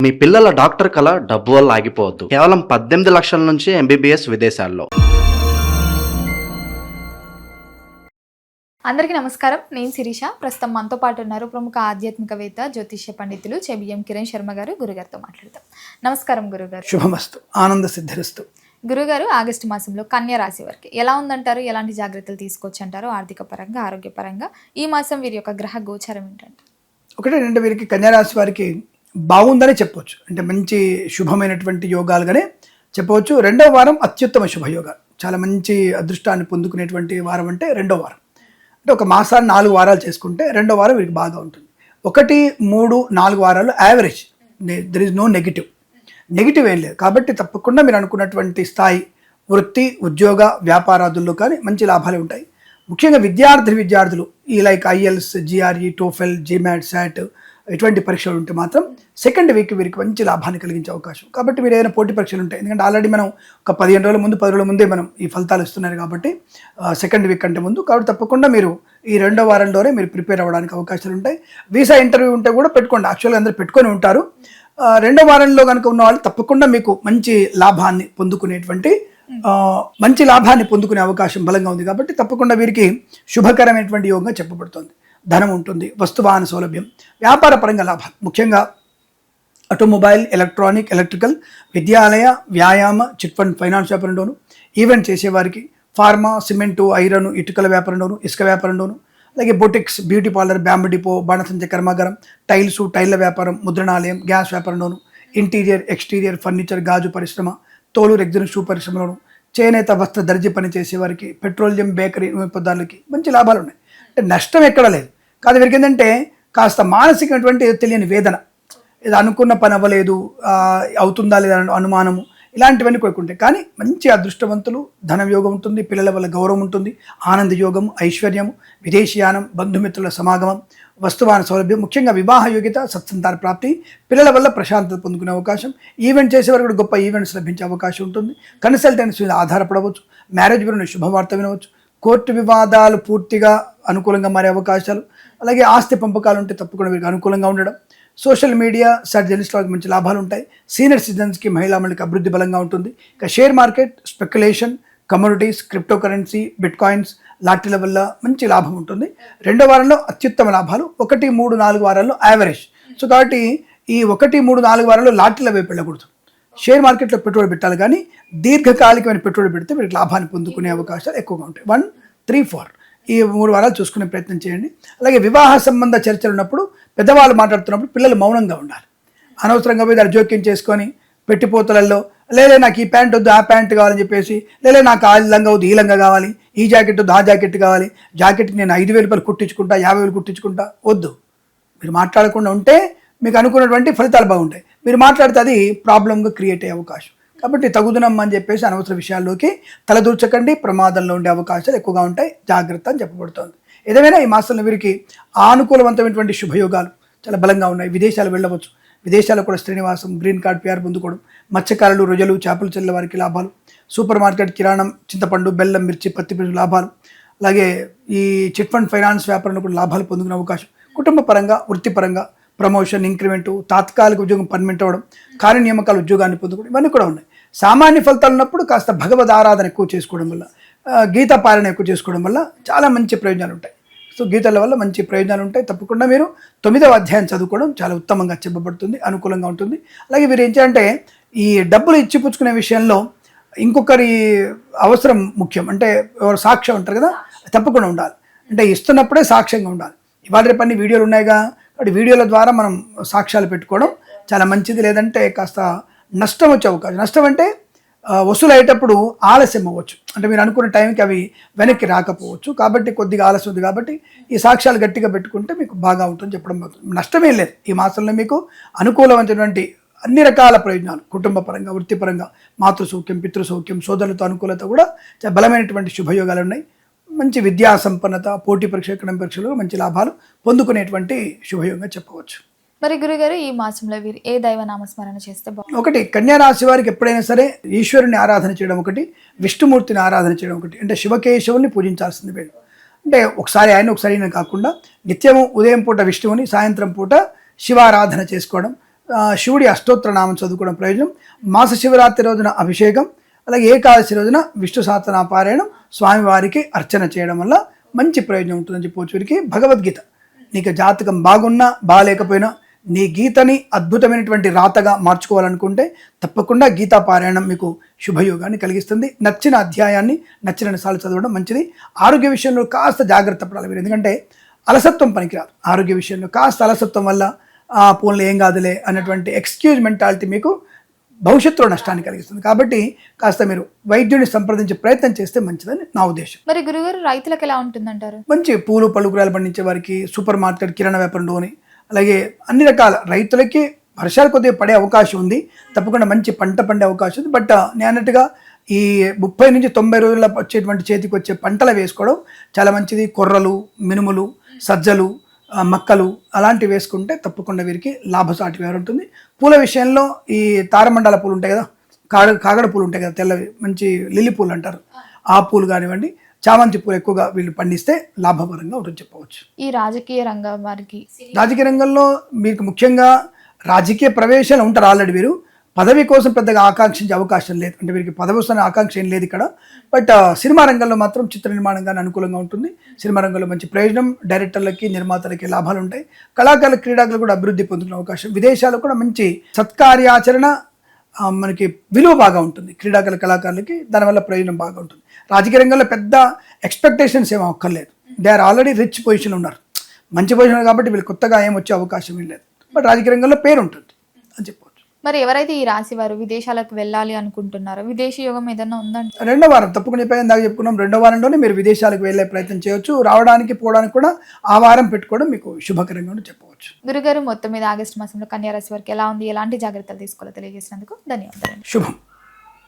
మీ పిల్లల డాక్టర్ కల డబ్బు వల్ల ఆగిపోవద్దు. కేవలం 18 లక్షల నుంచి ఎంబీబీఎస్ విదేశాల్లో. అందరికీ నమస్కారం. నేను శిరీష. ప్రస్తుతం మనతో పాటు ఉన్నారు ప్రముఖ ఆధ్యాత్మికవేత్త, జ్యోతిష్య పండితులు చెబిఎం కిరణ్ శర్మ గారు. గురుగారితో మాట్లాడతాం. నమస్కారం గురుగారు. శుభమస్తు, ఆనంద సిద్ధిరస్తు. గురుగారు, ఆగస్టు మాసంలో కన్యా రాశి వారికి ఎలా ఉందంటారు? ఎలాంటి జాగ్రత్తలు తీసుకోవచ్చు అంటారు? ఆర్థిక పరంగా, ఆరోగ్యపరంగా ఈ మాసం వీరి యొక్క గ్రహ గోచారం ఏంటంటే? ఒకటే రెండు, వీరికి కన్యారాశి వారికి బాగుందని చెప్పవచ్చు. అంటే మంచి శుభమైనటువంటి యోగాలుగానే చెప్పవచ్చు. రెండవ వారం అత్యుత్తమ శుభయోగాలు, చాలా మంచి అదృష్టాన్ని పొందుకునేటువంటి వారం అంటే రెండో వారం. అంటే ఒక మాసాన్ని 4 వారాలు చేసుకుంటే రెండో వారం వీరికి బాగా ఉంటుంది. 1, 3, 4 వారాలు average. There is no negative ఏం లేదు. కాబట్టి తప్పకుండా మీరు అనుకున్నటువంటి స్థాయి వృత్తి, ఉద్యోగ, వ్యాపారాదుల్లో కానీ మంచి లాభాలు ఉంటాయి. ముఖ్యంగా విద్యార్థులు ఈ like IELTS, GRE, TOEFL, GMAT, SAT ఇటువంటి పరీక్షలు ఉంటే మాత్రం సెకండ్ వీక్ వీరికి మంచి లాభాన్ని కలిగించే అవకాశం. కాబట్టి మీరు ఏదైనా పోటీ పరీక్షలు ఉంటాయి, ఎందుకంటే ఆల్రెడీ మనం ఒక 15 రోజుల ముందు, 10 రోజుల ముందే మనం ఈ ఫలితాలు ఇస్తున్నారు కాబట్టి సెకండ్ వీక్ కంటే ముందు. కాబట్టి తప్పకుండా మీరు ఈ రెండో వారంలోనే మీరు ప్రిపేర్ అవ్వడానికి అవకాశాలు ఉంటాయి. వీసా ఇంటర్వ్యూ ఉంటే కూడా పెట్టుకోండి. యాక్చువల్గా అందరూ పెట్టుకొని ఉంటారు. రెండో వారంలో కనుక ఉన్న వాళ్ళు తప్పకుండా మీకు మంచి లాభాన్ని పొందుకునే అవకాశం బలంగా ఉంది. కాబట్టి తప్పకుండా వీరికి శుభకరమైనటువంటి యోగంగా చెప్పబడుతుంది. ధనం ఉంటుంది, వస్తువాహన సౌలభ్యం, వ్యాపార పరంగా లాభాలు, ముఖ్యంగా ఆటోమొబైల్, ఎలక్ట్రానిక్, ఎలక్ట్రికల్, విద్యాలయ, వ్యాయామ, చిట్ ఫండ్, ఫైనాన్స్ వ్యాపారంలోను, ఈవెంట్ చేసేవారికి ఫార్మా, సిమెంటు, ఐరన్, ఇటుకల వ్యాపారంలోను, ఇసుక వ్యాపారంలోను, అలాగే boutiques, beauty parlour, bamboo depot, బాణసంచ కర్మాగారం, టైళ్ల వ్యాపారం, ముద్రణాలయం, గ్యాస్ వ్యాపారంలోను, ఇంటీరియర్, ఎక్స్టీరియర్, ఫర్నిచర్, గాజు పరిశ్రమ, తోలు, రెగ్జిన్, షూ పరిశ్రమలోను, చేనేత, వస్త్ర, దర్జీ పని చేసేవారికి, పెట్రోలియం, బేకరీ, నూనె పదార్థాలకి మంచి లాభాలు ఉన్నాయి. అంటే నష్టం ఎక్కడ లేదు. కాదు వీరికి ఏంటంటే కాస్త మానసికమైనటువంటి తెలియని వేదన, ఇది అనుకున్న పని అవ్వలేదు, అవుతుందా లేదా అనుమానము, ఇలాంటివన్నీ కోరుకుంటాయి. కానీ మంచి అదృష్టవంతులు, ధనం యోగం ఉంటుంది, పిల్లల వల్ల గౌరవం ఉంటుంది, ఆనంద యోగం, ఐశ్వర్యము, విదేశీయానం, బంధుమిత్రుల సమాగమం, వస్తువాహన సౌలభ్యం, ముఖ్యంగా వివాహ యోగ్యత, సత్సంతాన ప్రాప్తి, పిల్లల వల్ల ప్రశాంతత పొందుకునే అవకాశం, ఈవెంట్ చేసేవారు కూడా గొప్ప ఈవెంట్స్ లభించే అవకాశం ఉంటుంది. కన్సల్టెన్సీ మీద ఆధారపడవచ్చు, మ్యారేజ్ గురించి శుభవార్త వినవచ్చు, కోర్టు వివాదాలు పూర్తిగా అనుకూలంగా మారే అవకాశాలు, అలాగే ఆస్తి పంపకాలు ఉంటే తప్పకుండా వీరికి అనుకూలంగా ఉండడం, సోషల్ మీడియా, జర్నలిస్ట్ వాళ్ళకి మంచి లాభాలు ఉంటాయి. సీనియర్ సిటిజన్స్కి, మహిళా మండలికి అభివృద్ధి బలంగా ఉంటుంది. ఇక share market, speculation, commodities, crypto currency, bitcoins, లాటరీల వల్ల మంచి లాభం ఉంటుంది. రెండో వారంలో అత్యుత్తమ లాభాలు, 1, 3, 4 వారాల్లో యావరేజ్. సో కాబట్టి ఈ 1, 3, 4 వారాల్లో లాటరీల వైపు వెళ్ళకూడదు. షేర్ మార్కెట్లో పెట్టుబడి పెట్టాలి, కానీ దీర్ఘకాలికమైన పెట్టుబడి పెడితే వీరికి లాభాన్ని పొందుకునే అవకాశాలు ఎక్కువగా ఉంటాయి. 1, 3, 4 ఈ 3 వారాలు చూసుకునే ప్రయత్నం చేయండి. అలాగే వివాహ సంబంధ చర్చలు ఉన్నప్పుడు, పెద్దవాళ్ళు మాట్లాడుతున్నప్పుడు పిల్లలు మౌనంగా ఉండాలి. అనవసరంగా పోయి దాన్ని జోక్యం చేసుకొని పెట్టిపోతలలో లేలే నాకు ఈ ప్యాంట్ వద్దు, ఆ ప్యాంట్ కావాలని చెప్పేసి, లేలే నాకు ఆ లంగా వద్దు, ఈ లంగా కావాలి, ఈ జాకెట్ వద్దు, ఆ జాకెట్ కావాలి, జాకెట్కి నేను 5,000 రూపాయలు కుట్టించుకుంటా, 50,000 కుట్టించుకుంటా, వద్దు. మీరు మాట్లాడకుండా ఉంటే మీకు అనుకున్నటువంటి ఫలితాలు బాగుంటాయి. మీరు మాట్లాడితే అది ప్రాబ్లంగా క్రియేట్ అయ్యే అవకాశం. కాబట్టి తగుదనమ్మా అని చెప్పేసి అనవసర విషయాల్లోకి తలదూర్చకండి, ప్రమాదంలో ఉండే అవకాశాలు ఎక్కువగా ఉంటాయి, జాగ్రత్త అని చెప్పబడుతోంది. ఏదేమైనా ఈ మాసంలో వీరికి అనుకూలవంతమైనటువంటి శుభయోగాలు చాలా బలంగా ఉన్నాయి. విదేశాలు వెళ్ళవచ్చు, విదేశాల్లో కూడా శ్రీనివాసం, గ్రీన్ కార్డ్, PR పొందుకోవడం, మత్స్యకారులు, రొయ్యలు, చేపలు చెల్లె వారికి లాభాలు, సూపర్ మార్కెట్, కిరాణం, చింతపండు, బెల్లం, మిర్చి, పత్తి లాభాలు, అలాగే ఈ చిట్ ఫండ్, ఫైనాన్స్ వ్యాపారంలో కూడా లాభాలు పొందుకునే అవకాశం. కుటుంబ పరంగా, వృత్తిపరంగా ప్రమోషన్, ఇంక్రిమెంటు, తాత్కాలిక ఉద్యోగం పర్మనెంట్ అవ్వడం, కార్యనియామకాల ఉద్యోగాన్ని పొందుకోవడం, ఇవన్నీ కూడా ఉన్నాయి. సామాన్య ఫలితాలు ఉన్నప్పుడు కాస్త భగవద్ ఆరాధన ఎక్కువ చేసుకోవడం వల్ల, గీతా పాలన ఎక్కువ చేసుకోవడం వల్ల చాలా మంచి ప్రయోజనాలు ఉంటాయి. సో గీతల వల్ల మంచి ప్రయోజనాలు ఉంటాయి. తప్పకుండా మీరు 9వ అధ్యాయం చదువుకోవడం చాలా ఉత్తమంగా చెప్పబడుతుంది, అనుకూలంగా ఉంటుంది. అలాగే మీరు ఏం చేయాలంటే ఈ డబ్బులు ఇచ్చిపుచ్చుకునే విషయంలో ఇంకొకరి అవసరం ముఖ్యం. అంటే ఎవరు సాక్ష్యం ఉంటారు కదా, తప్పకుండా ఉండాలి. అంటే ఇస్తున్నప్పుడే సాక్ష్యంగా ఉండాలి. ఇవాళ రేపు అన్ని వీడియోలు ఉన్నాయిగా, కాబట్టి వీడియోల ద్వారా మనం సాక్ష్యాలు పెట్టుకోవడం చాలా మంచిది. లేదంటే కాస్త నష్టం వచ్చే అవకాశం. నష్టం అంటే వసూలు అయ్యేటప్పుడు ఆలస్యం అవ్వచ్చు, అంటే మీరు అనుకున్న టైంకి అవి వెనక్కి రాకపోవచ్చు. కాబట్టి కొద్దిగా ఆలస్యం ఉంది. కాబట్టి ఈ సాక్ష్యాలు గట్టిగా పెట్టుకుంటే మీకు బాగా ఉంటుందని చెప్పడం. నష్టమేం లేదు. ఈ మాసంలో మీకు అనుకూలమైనటువంటి అన్ని రకాల ప్రయోజనాలు, కుటుంబ పరంగా, వృత్తిపరంగా, మాతృసౌఖ్యం, పితృసౌఖ్యం, సోదరులతో అనుకూలత కూడా చాలా బలమైనటువంటి శుభయోగాలు ఉన్నాయి. మంచి విద్యా సంపన్నత, పోటీ పరీక్ష, ఎకడమిక్ పరీక్షలు మంచి లాభాలు పొందుకునేటువంటి శుభయోగంగా చెప్పవచ్చు. మరి గురుగారు, ఈ మాసంలో వీరు ఏ దైవ నామస్మరణ చేస్తే బాగుంటుంది? ఒకటి, కన్యా రాశి వారికి ఎప్పుడైనా సరే ఈశ్వరుని ఆరాధన చేయడం ఒకటి, విష్ణుమూర్తిని ఆరాధన చేయడం ఒకటి. అంటే శివకేశవుని పూజించాల్సింది వీళ్ళు. అంటే ఒకసారి ఆయన ఒకసారి కాకుండా నిత్యము ఉదయం పూట విష్ణువుని, సాయంత్రం పూట శివారాధన చేసుకోవడం, శివుడి అష్టోత్తర నామం చదువుకోవడం ప్రయోజనం. మాస శివరాత్రి రోజున అభిషేకం, అలాగే ఏకాదశి రోజున విష్ణు సహస్రనామ పారాయణం, స్వామివారికి అర్చన చేయడం వల్ల మంచి ప్రయోజనం ఉంటుందని చెప్పవచ్చు. వీరికి భగవద్గీత, నీకు జాతకం బాగున్నా బాగాలేకపోయినా నీ గీతని అద్భుతమైనటువంటి రాతగా మార్చుకోవాలనుకుంటే తప్పకుండా గీతా పారాయణం మీకు శుభయోగాన్ని కలిగిస్తుంది. నచ్చిన అధ్యాయాన్ని నచ్చిన సార్లు చదవడం మంచిది. ఆరోగ్య విషయంలో కాస్త జాగ్రత్త పడాలి మీరు, ఎందుకంటే అలసత్వం పనికిరాదు. ఆరోగ్య విషయంలో కాస్త అలసత్వం వల్ల పోన్లు ఏం కాదులే అన్నటువంటి ఎక్స్క్యూజ్ మెంటాలిటీ మీకు భవిష్యత్తులో నష్టాన్ని కలిగిస్తుంది. కాబట్టి కాస్త మీరు వైద్యుడిని సంప్రదించే ప్రయత్నం చేస్తే మంచిదని నా ఉద్దేశం. మరి గురుగారు రైతులకు ఎలా ఉంటుందంటారు? మంచి పూలు పళ్ళు కూరగాయలు పండించే వారికి, సూపర్ మార్కెట్ కిరాణా వ్యాపారంలోని, అలాగే అన్ని రకాల రైతులకి వర్షాలు కొద్దిగా పడే అవకాశం ఉంది, తప్పకుండా మంచి పంట పండే అవకాశం ఉంది. బట్ నేను అన్నట్టుగా ఈ 30 నుంచి 90 రోజుల్లో వచ్చేటువంటి చేతికి వచ్చే పంటలు వేసుకోవడం చాలా మంచిది. కొర్రలు, మినుములు, సజ్జలు, మక్కలు అలాంటివి వేసుకుంటే తప్పకుండా వీరికి లాభసాటి వ్యవహారం ఉంటుంది. పూల విషయంలో ఈ తారమండల పూలు ఉంటాయి కదా, కాగడ పూలు ఉంటాయి కదా, తెల్లవి మంచి లిల్లీ పూలు అంటారు, ఆ పూలు కానివ్వండి, చామంతి పూలు ఎక్కువగా వీళ్ళు పండిస్తే లాభపరంగా ఉంటుంది చెప్పవచ్చు. ఈ రాజకీయ రంగం వారికి, రాజకీయ రంగంలో మీకు ముఖ్యంగా రాజకీయ ప్రవేశాలు ఉంటారు ఆల్రెడీ. వీరు పదవి కోసం పెద్దగా ఆకాంక్షించే అవకాశం లేదు, అంటే వీరికి పదవి వస్తున్న ఆకాంక్ష ఏం లేదు ఇక్కడ. బట్ సినిమా రంగంలో మాత్రం చిత్ర నిర్మాణంగానే అనుకూలంగా ఉంటుంది. సినిమా రంగంలో మంచి ప్రయోజనం, డైరెక్టర్లకి నిర్మాతలకి లాభాలు ఉంటాయి. కళాకారుల క్రీడాకులు కూడా అభివృద్ధి పొందుతున్న అవకాశం. విదేశాల్లో కూడా మంచి సత్కార్యాచరణ మనకి విలువ బాగా ఉంటుంది క్రీడాకారుల కళాకారులకి, దానివల్ల ప్రయోజనం బాగా ఉంటుంది. రాజకీయ రంగంలో పెద్ద ఎక్స్పెక్టేషన్స్ ఏమీ అక్కర్లేదు, they are already rich position ఉన్నారు, మంచి పొజిషన్ కాబట్టి వీళ్ళు కొత్తగా ఏం వచ్చే అవకాశం ఏం లేదు. బట్ రాజకీయ రంగంలో పేరు ఉంటుంది అని చెప్పవచ్చు. మరి ఎవరైతే ఈ రాశి వారు విదేశాలకు వెళ్ళాలి అనుకుంటున్నారో విదేశీ యోగం ఏదైనా ఉందంటే? రెండో వారం తప్పకుండా ఇందాక చెప్పుకున్నాం, రెండో వారంలోనే మీరు విదేశాలకు వెళ్ళే ప్రయత్నం చేయొచ్చు. రావడానికి పోవడానికి కూడా ఆ వారం పెట్టుకోవడం మీకు శుభకరంగా చెప్పవచ్చు. గురుగారు, మొత్తం మీద ఆగస్టు మాసంలో కన్యా రాశి వారికి ఎలా ఉంది, ఎలాంటి జాగ్రత్తలు తీసుకోవాలో తెలియజేసినందుకు ధన్యవాదాలు. శుభం.